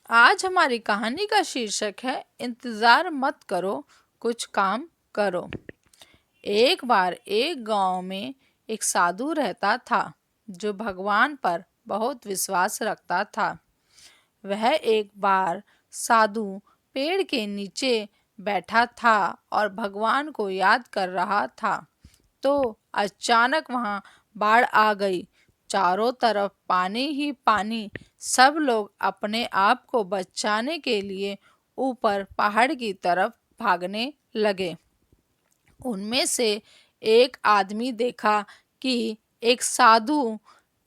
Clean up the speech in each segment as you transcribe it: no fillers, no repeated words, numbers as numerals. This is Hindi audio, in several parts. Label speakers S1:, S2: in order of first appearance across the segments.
S1: आज हमारी कहानी का शीर्षक है इंतजार मत करो, कुछ काम करो। एक बार एक गांव में एक साधु रहता था जो भगवान पर बहुत विश्वास रखता था। वह एक बार साधु पेड़ के नीचे बैठा था और भगवान को याद कर रहा था। तो अचानक वहां बाढ़ आ गई। चारों तरफ पानी ही पानी। सब लोग अपने आप को बचाने के लिए ऊपर पहाड़ की तरफ भागने लगे। उनमें से एक आदमी देखा कि एक साधु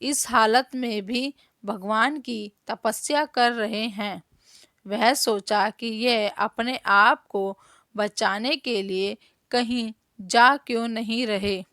S1: इस हालत में भी भगवान की तपस्या कर रहे हैं। वह सोचा कि यह अपने आप को बचाने के लिए कहीं जा क्यों नहीं रहे।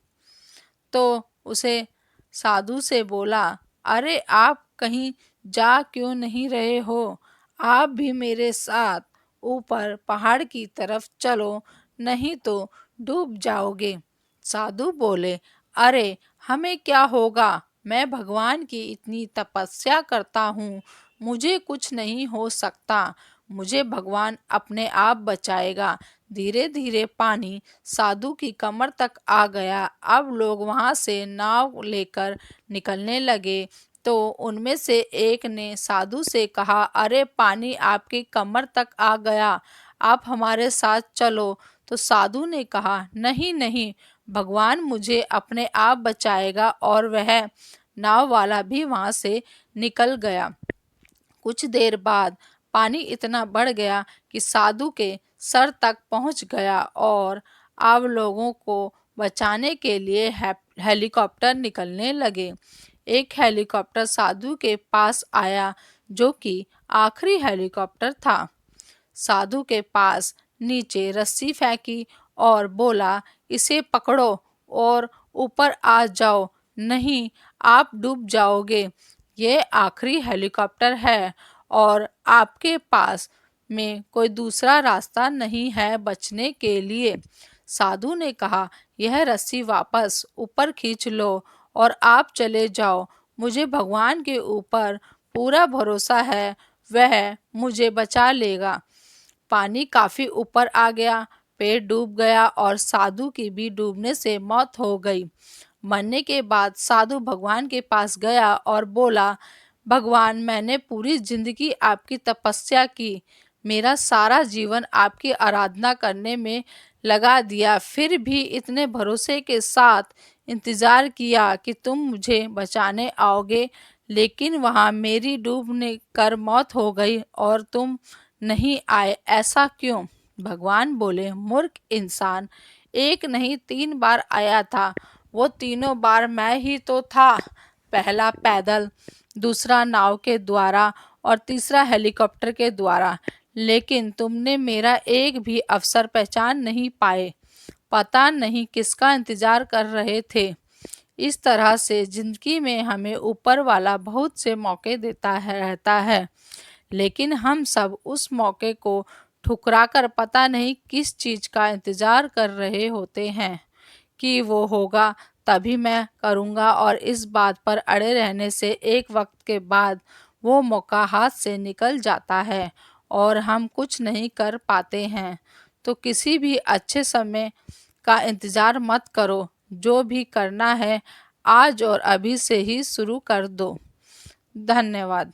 S1: तो उसे साधु से बोला, अरे आप कहीं जा क्यों नहीं रहे हो? आप भी मेरे साथ ऊपर पहाड़ की तरफ चलो, नहीं तो डूब जाओगे। साधु बोले, अरे हमें क्या होगा? मैं भगवान की इतनी तपस्या करता हूँ, मुझे कुछ नहीं हो सकता। मुझे भगवान अपने आप बचाएगा। धीरे धीरे पानी साधु की कमर तक आ गया। अब लोग वहां से नाव लेकर निकलने लगे। तो उनमें से एक ने साधु से कहा, अरे पानी आपकी कमर तक आ गया, आप हमारे साथ चलो। तो साधु ने कहा, नहीं नहीं, भगवान मुझे अपने आप बचाएगा। और वह नाव वाला भी वहां से निकल गया। कुछ देर बाद पानी इतना बढ़ गया कि साधु के सर तक पहुंच गया और अब लोगों को बचाने के लिए हेलीकॉप्टर निकलने लगे। एक हेलीकॉप्टर साधु के पास आया, जो कि आखिरी हेलीकॉप्टर था। साधु के पास नीचे रस्सी फेंकी और बोला, इसे पकड़ो और ऊपर आ जाओ, नहीं आप डूब जाओगे। ये आखिरी हेलीकॉप्टर है और आपके पास में कोई दूसरा रास्ता नहीं है बचने के लिए। साधु ने कहा, यह रस्सी वापस ऊपर खींच लो और आप चले जाओ। मुझे भगवान के ऊपर पूरा भरोसा है, वह मुझे बचा लेगा। पानी काफी ऊपर आ गया, पेड़ डूब गया और साधु की भी डूबने से मौत हो गई। मरने के बाद साधु भगवान के पास गया और बोला, भगवान मैंने पूरी जिंदगी आपकी तपस्या की, मेरा सारा जीवन आपकी आराधना करने में लगा दिया, फिर भी इतने भरोसे के साथ इंतजार किया कि तुम मुझे बचाने आओगे, लेकिन वहां मेरी डूबने कर मौत हो गई और तुम नहीं आए, ऐसा क्यों? भगवान बोले, मूर्ख इंसान, एक नहीं 3 बार आया था। वो तीनों बार मैं ही तो था। पहला पैदल, दूसरा नाव के द्वारा और तीसरा हेलीकॉप्टर के द्वारा। लेकिन तुमने मेरा एक भी अवसर पहचान नहीं पाए। पता नहीं किसका इंतजार कर रहे थे। इस तरह से जिंदगी में हमें ऊपर वाला बहुत से मौके देता है रहता है, लेकिन हम सब उस मौके को ठुकराकर पता नहीं किस चीज का इंतजार कर रहे होते हैं कि वो होगा तभी मैं करूँगा, और इस बात पर अड़े रहने से एक वक्त के बाद वो मौका हाथ से निकल जाता है और हम कुछ नहीं कर पाते हैं। तो किसी भी अच्छे समय का इंतजार मत करो, जो भी करना है आज और अभी से ही शुरू कर दो। धन्यवाद।